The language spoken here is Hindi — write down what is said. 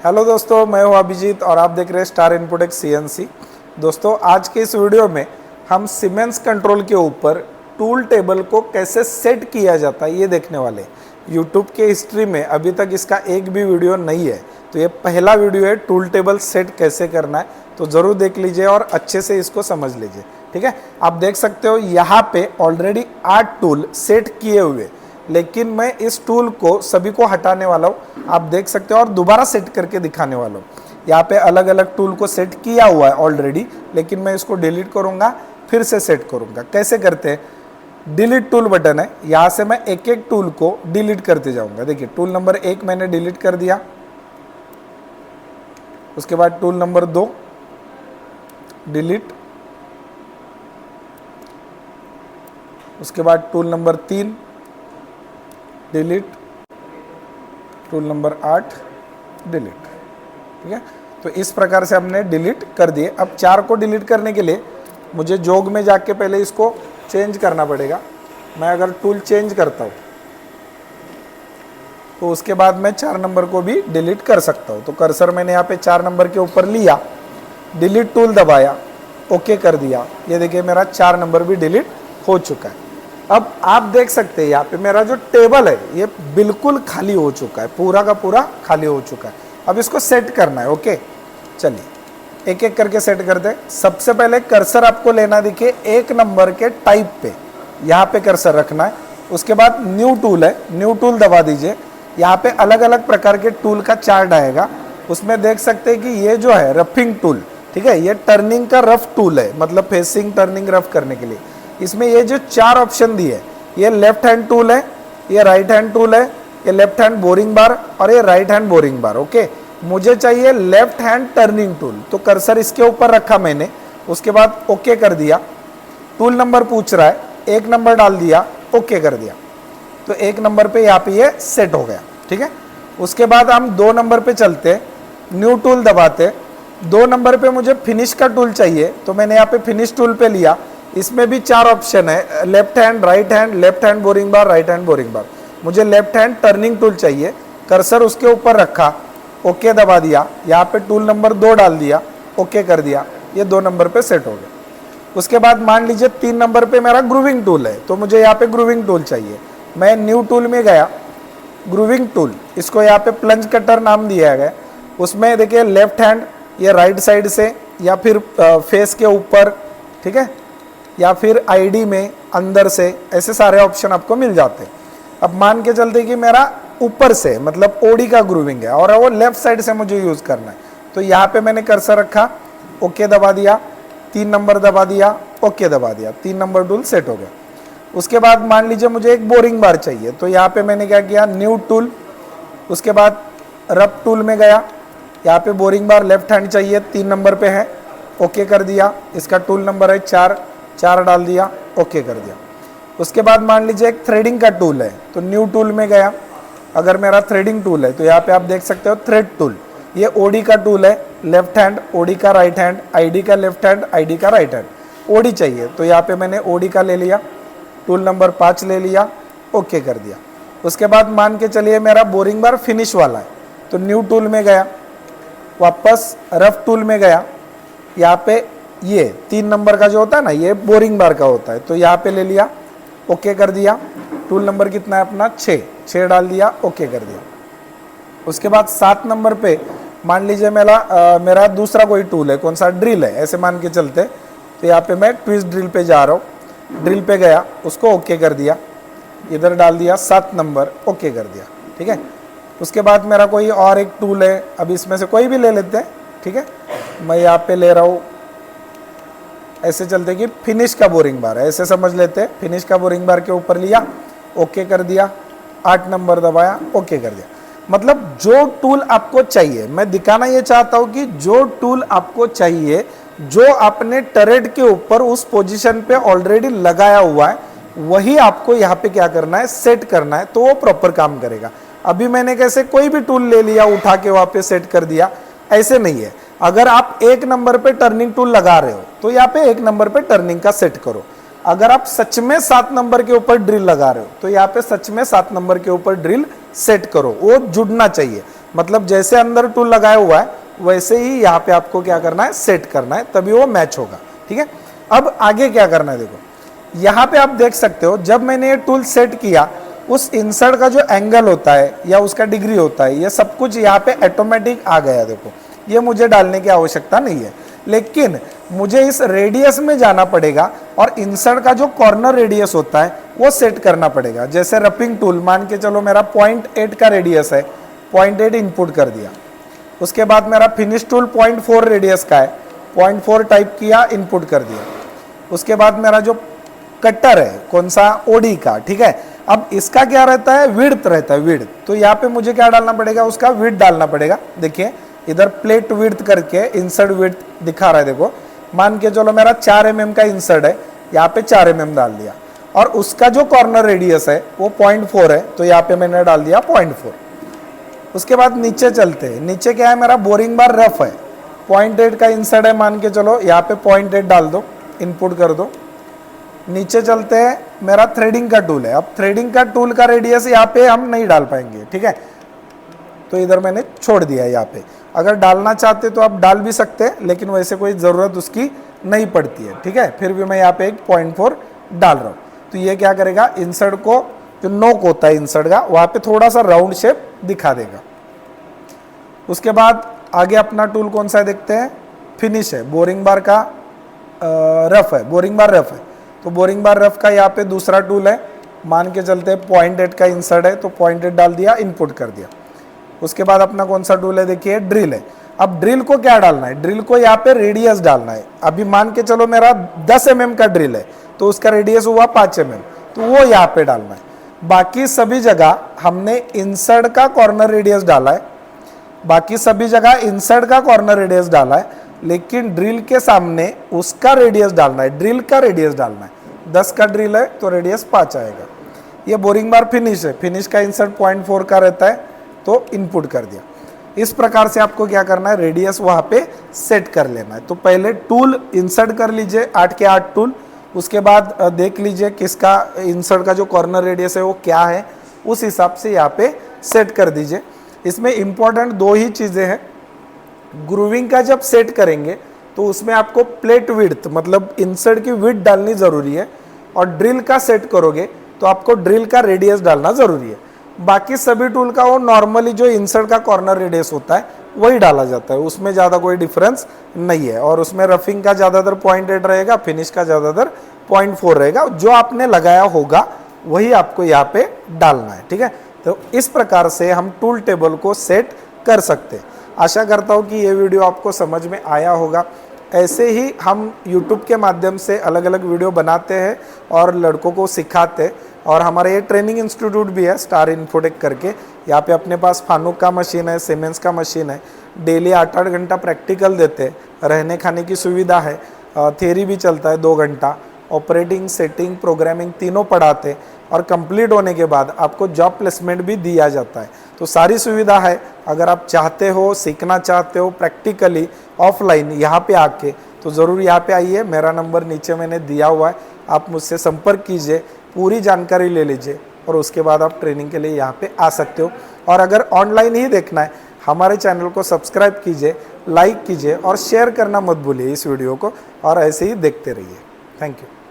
हेलो दोस्तों, मैं हूं अभिजीत और आप देख रहे हैं स्टार इनपुटेक सीएनसी। दोस्तों, आज के इस वीडियो में हम सीमेंस कंट्रोल के ऊपर टूल टेबल को कैसे सेट किया जाता है ये देखने वाले। यूट्यूब के हिस्ट्री में अभी तक इसका एक भी वीडियो नहीं है, तो ये पहला वीडियो है टूल टेबल सेट कैसे करना है। तो ज़रूर देख लीजिए और अच्छे से इसको समझ लीजिए, ठीक है। आप देख सकते हो यहाँ पे ऑलरेडी 8 टूल सेट किए हुए, लेकिन मैं इस टूल को सभी को हटाने वाला हूँ। आप देख सकते हो और दोबारा सेट करके दिखाने वाला हूँ। यहाँ पे अलग अलग टूल को सेट किया हुआ है ऑलरेडी, लेकिन मैं इसको डिलीट करूँगा, फिर से सेट करूँगा। कैसे करते हैं? डिलीट टूल बटन है, यहाँ से मैं एक एक टूल को डिलीट करते जाऊँगा। देखिए, टूल नंबर 1 मैंने डिलीट कर दिया, उसके बाद टूल नंबर 2 डिलीट, उसके बाद tool number 3 delete, tool number 8 delete, ठीक है। तो इस प्रकार से हमने डिलीट कर दिए। अब 4 को डिलीट करने के लिए मुझे जोग में जाके पहले इसको चेंज करना पड़ेगा। मैं अगर टूल चेंज करता हूँ तो उसके बाद मैं 4 नंबर को भी डिलीट कर सकता हूँ। तो कर्सर मैंने यहाँ पे 4 नंबर के ऊपर लिया, डिलीट टूल दबाया, ओके कर दिया। ये देखिए मेरा 4 नंबर भी डिलीट हो चुका है। अब आप देख सकते हैं यहाँ पे मेरा जो टेबल है ये बिल्कुल खाली हो चुका है, पूरा का पूरा खाली हो चुका है। अब इसको सेट करना है। ओके, चलिए एक एक करके सेट करते हैं। सबसे पहले कर्सर आपको लेना, देखिए 1 नंबर के टाइप पे यहाँ पे कर्सर रखना है। उसके बाद न्यू टूल है, न्यू टूल दबा दीजिए। यहाँ पे अलग अलग प्रकार के टूल का चार्ट आएगा। उसमें देख सकते हैं कि ये जो है रफिंग टूल, ठीक है, ये टर्निंग का रफ टूल है, मतलब फेसिंग टर्निंग रफ करने के लिए। इसमें ये जो 4 ऑप्शन दिए, ये लेफ्ट हैंड टूल है, ये राइट हैंड टूल है, ये लेफ्ट हैंड बोरिंग बार और ये राइट हैंड बोरिंग बार। ओके, मुझे चाहिए लेफ्ट हैंड टर्निंग टूल, तो कर्सर इसके ऊपर रखा मैंने। उसके बाद ओके कर दिया। टूल नंबर पूछ रहा है, 1 नंबर डाल दिया, ओके कर दिया। तो 1 नंबर पे यहाँ पे ये सेट हो गया, ठीक है। उसके बाद हम 2 नंबर पे चलते, न्यू टूल दबाते। 2 नंबर पे मुझे फिनिश का टूल चाहिए, तो मैंने यहाँ पे फिनिश टूल पे लिया। इसमें भी 4 ऑप्शन है, left hand, right hand, left hand boring bar, right hand boring bar. मुझे लेफ्ट हैंड टर्निंग टूल चाहिए, कर्सर उसके ऊपर रखा, ओके दबा दिया। यहाँ पे टूल नंबर 2 डाल दिया, ओके कर दिया। ये 2 नंबर पे सेट हो गया। उसके बाद मान लीजिए 3 नंबर पे मेरा ग्रूविंग टूल है, तो मुझे यहाँ पे ग्रूविंग टूल चाहिए। मैं न्यू टूल में गया, ग्रूविंग टूल, इसको यहाँ पे प्लंज कटर नाम दिया गया। उसमें देखिए लेफ्ट हैंड, ये राइट साइड से या फिर फेस के ऊपर, ठीक है, या फिर आईडी में अंदर से, ऐसे सारे ऑप्शन आपको मिल जाते हैं। अब मान के चलते कि मेरा ऊपर से मतलब ओडी का ग्रूविंग है और वो लेफ्ट साइड से मुझे यूज़ करना है, तो यहाँ पे मैंने कर्सर रखा, ओके दबा दिया, 3 नंबर दबा दिया, ओके दबा दिया, 3 नंबर टूल सेट हो गया। उसके बाद मान लीजिए मुझे एक बोरिंग बार चाहिए, तो यहाँ पे मैंने क्या किया, न्यू टूल, उसके बाद रब टूल में गया। यहाँ पे बोरिंग बार लेफ्ट हैंड चाहिए, 3 नंबर पे है, ओके कर दिया। इसका टूल नंबर है 4 डाल दिया, ओके कर दिया। उसके बाद मान लीजिए एक थ्रेडिंग का टूल है, तो न्यू टूल में गया। अगर मेरा थ्रेडिंग टूल है तो यहाँ पे आप देख सकते हो थ्रेड टूल, ये ओडी का टूल है, लेफ्ट हैंड, ओडी का राइट हैंड, आईडी का लेफ्ट हैंड, आईडी का राइट हैंड। ओडी चाहिए तो यहाँ पे मैंने ओडी का ले लिया, टूल नंबर 5 ले लिया, ओके कर दिया। उसके बाद मान के चलिए मेरा बोरिंग बार फिनिश वाला है, तो न्यू टूल में गया, वापस रफ टूल में गया। यहाँ पे ये 3 नंबर का जो होता है ना, ये बोरिंग बार का होता है, तो यहाँ पे ले लिया, ओके कर दिया। टूल नंबर कितना है अपना, 6 डाल दिया, ओके कर दिया। उसके बाद 7 नंबर पे मान लीजिए मेरा दूसरा कोई टूल है, कौन सा, ड्रिल है, ऐसे मान के चलते। तो यहाँ पे मैं ट्विस्ट ड्रिल पे जा रहा हूँ, ड्रिल पे गया, उसको ओके कर दिया, इधर डाल दिया 7 नंबर, ओके कर दिया, ठीक है। उसके बाद मेरा कोई और एक टूल है, अब इसमें से कोई भी ले लेते हैं, ठीक है। मैं यहाँ पे ले रहा हूँ, ऐसे चलते कि फिनिश का बोरिंग बार है, ऐसे समझ लेते हैं। फिनिश का बोरिंग बार के ऊपर लिया, ओके कर दिया, 8 नंबर दबाया, ओके कर दिया। मतलब जो टूल आपको चाहिए, मैं दिखाना ये चाहता हूँ कि जो टूल आपको चाहिए, जो आपने टरेट के ऊपर उस पोजीशन पे ऑलरेडी लगाया हुआ है, वही आपको यहाँ पे क्या करना है, सेट करना है, तो वो प्रॉपर काम करेगा। अभी मैंने कैसे कोई भी टूल ले लिया, उठा के वहाँ पे सेट कर दिया, ऐसे नहीं है। अगर आप 1 नंबर पे टर्निंग टूल लगा रहे हो तो यहाँ पे 1 नंबर पे टर्निंग का सेट करो। अगर आप सच में 7 नंबर के ऊपर ड्रिल लगा रहे हो तो यहाँ पे सच में 7 नंबर के ऊपर ड्रिल सेट करो, वो जुड़ना चाहिए। मतलब जैसे अंदर टूल लगाया हुआ है वैसे ही यहाँ पे आपको क्या करना है, सेट करना है, तभी वो मैच होगा। ठीक है, अब आगे क्या करना है, देखो यहाँ पे आप देख सकते हो जब मैंने ये टूल सेट किया उस इंसर्ट का जो एंगल होता है या उसका डिग्री होता है ये सब कुछ यहाँ पे ऑटोमेटिक आ गया। देखो ये मुझे डालने की आवश्यकता नहीं है, लेकिन मुझे इस रेडियस में जाना पड़ेगा और इंसर्ट का जो कॉर्नर रेडियस होता है वो सेट करना पड़ेगा। जैसे रपिंग टूल मान के चलो मेरा 0.8 का रेडियस है, 0.8 इनपुट कर दिया। उसके बाद मेरा फिनिश टूल 0.4 रेडियस का है, 0.4 टाइप किया, इनपुट कर दिया। उसके बाद मेरा जो कटर है कौन सा, ओडी का, ठीक है। अब इसका क्या रहता है, विड्थ रहता है, विड्थ। तो यहाँ पे मुझे क्या डालना पड़ेगा, उसका विड्थ डालना पड़ेगा। देखिए इधर प्लेट विड्थ करके इंसर्ट विड्थ दिखा रहा है। देखो मान के चलो मेरा 4 mm का इंसर्ट है, यहाँ पे 4 mm डाल दिया और उसका जो कॉर्नर रेडियस है वो 0.4 है, तो यहाँ पे मैंने डाल दिया 0.4। उसके बाद नीचे चलते हैं, नीचे क्या है मेरा बोरिंग बार रफ है, 0.8 का इंसर्ट है मान के चलो, यहाँ पे 0.8 डाल दो, इनपुट कर दो। नीचे चलते हैं, मेरा थ्रेडिंग का टूल है। अब थ्रेडिंग का टूल का रेडियस यहाँ पे हम नहीं डाल पाएंगे, ठीक है, तो इधर मैंने छोड़ दिया। यहाँ पे अगर डालना चाहते तो आप डाल भी सकते हैं, लेकिन वैसे कोई ज़रूरत उसकी नहीं पड़ती है, ठीक है। फिर भी मैं यहाँ पे एक 0.4 डाल रहा हूँ। तो ये क्या करेगा, इंसर्ट को जो नोक होता है इंसर्ट का वहाँ पे थोड़ा सा राउंड शेप दिखा देगा। उसके बाद आगे अपना टूल कौन सा है देखते हैं, फिनिश है, बोरिंग बार का रफ है, बोरिंग बार रफ है। तो बोरिंग बार रफ का यहाँ पे दूसरा टूल है, मान के चलते हैं 0.8 का इंसर्ट है, तो 0.8 डाल दिया, इनपुट कर दिया। उसके बाद अपना कौन सा टूल है, देखिए ड्रिल है। अब ड्रिल को क्या डालना है, ड्रिल को यहाँ पे रेडियस डालना है। अभी मान के चलो मेरा 10 mm का ड्रिल है, तो उसका रेडियस हुआ 5 mm, तो वो यहाँ पे डालना है। बाकी सभी जगह हमने इंसर्ट का कॉर्नर रेडियस डाला है, बाकी सभी जगह इंसर्ट का कॉर्नर रेडियस डाला है, लेकिन ड्रिल के सामने उसका रेडियस डालना है, ड्रिल का रेडियस डालना है। 10 का ड्रिल है तो रेडियस 5 आएगा। ये बोरिंग बार फिनिश है, फिनिश का इंसर्ट 0.4 का रहता है, तो इनपुट कर दिया। इस प्रकार से आपको क्या करना है, रेडियस वहाँ पे सेट कर लेना है। तो पहले टूल इंसर्ट कर लीजिए, 8 के 8 टूल। उसके बाद देख लीजिए किसका इंसर्ट का जो कॉर्नर रेडियस है वो क्या है, उस हिसाब से यहाँ पे सेट कर दीजिए। इसमें इंपॉर्टेंट 2 ही चीज़ें हैं। ग्रूविंग का जब सेट करेंगे तो उसमें आपको प्लेट विड्थ मतलब इंसर्ट की विड्थ डालनी ज़रूरी है, और ड्रिल का सेट करोगे तो आपको ड्रिल का रेडियस डालना ज़रूरी है। बाकी सभी टूल का वो नॉर्मली जो इंसर्ट का कॉर्नर रेडियस होता है वही डाला जाता है, उसमें ज़्यादा कोई डिफरेंस नहीं है। और उसमें रफिंग का ज़्यादातर 0.8 रहेगा, फिनिश का ज़्यादातर 0.4 रहेगा। जो आपने लगाया होगा वही आपको यहाँ पे डालना है, ठीक है। तो इस प्रकार से हम टूल टेबल को सेट कर सकते हैं। आशा करता हूँ कि ये वीडियो आपको समझ में आया होगा। ऐसे ही हम YouTube के माध्यम से अलग अलग वीडियो बनाते हैं और लड़कों को सिखाते हैं। और हमारा ये ट्रेनिंग इंस्टीट्यूट भी है स्टार इन्फोटेक करके। यहाँ पे अपने पास फानुक का मशीन है, सीमेंस का मशीन है। डेली 8-8 घंटा प्रैक्टिकल देते हैं, रहने खाने की सुविधा है, थियरी भी चलता है 2 घंटा, ऑपरेटिंग, सेटिंग, प्रोग्रामिंग तीनों पढ़ाते हैं। और कंप्लीट होने के बाद आपको जॉब प्लेसमेंट भी दिया जाता है। तो सारी सुविधा है। अगर आप चाहते हो, सीखना चाहते हो प्रैक्टिकली ऑफलाइन यहाँ पे आके, तो ज़रूर यहाँ पे आइए। मेरा नंबर नीचे मैंने दिया हुआ है, आप मुझसे संपर्क कीजिए, पूरी जानकारी ले लीजिए और उसके बाद आप ट्रेनिंग के लिए यहाँ पे आ सकते हो। और अगर ऑनलाइन ही देखना है, हमारे चैनल को सब्सक्राइब कीजिए, लाइक कीजिए और शेयर करना मत भूलिए इस वीडियो को, और ऐसे ही देखते रहिए। Thank you.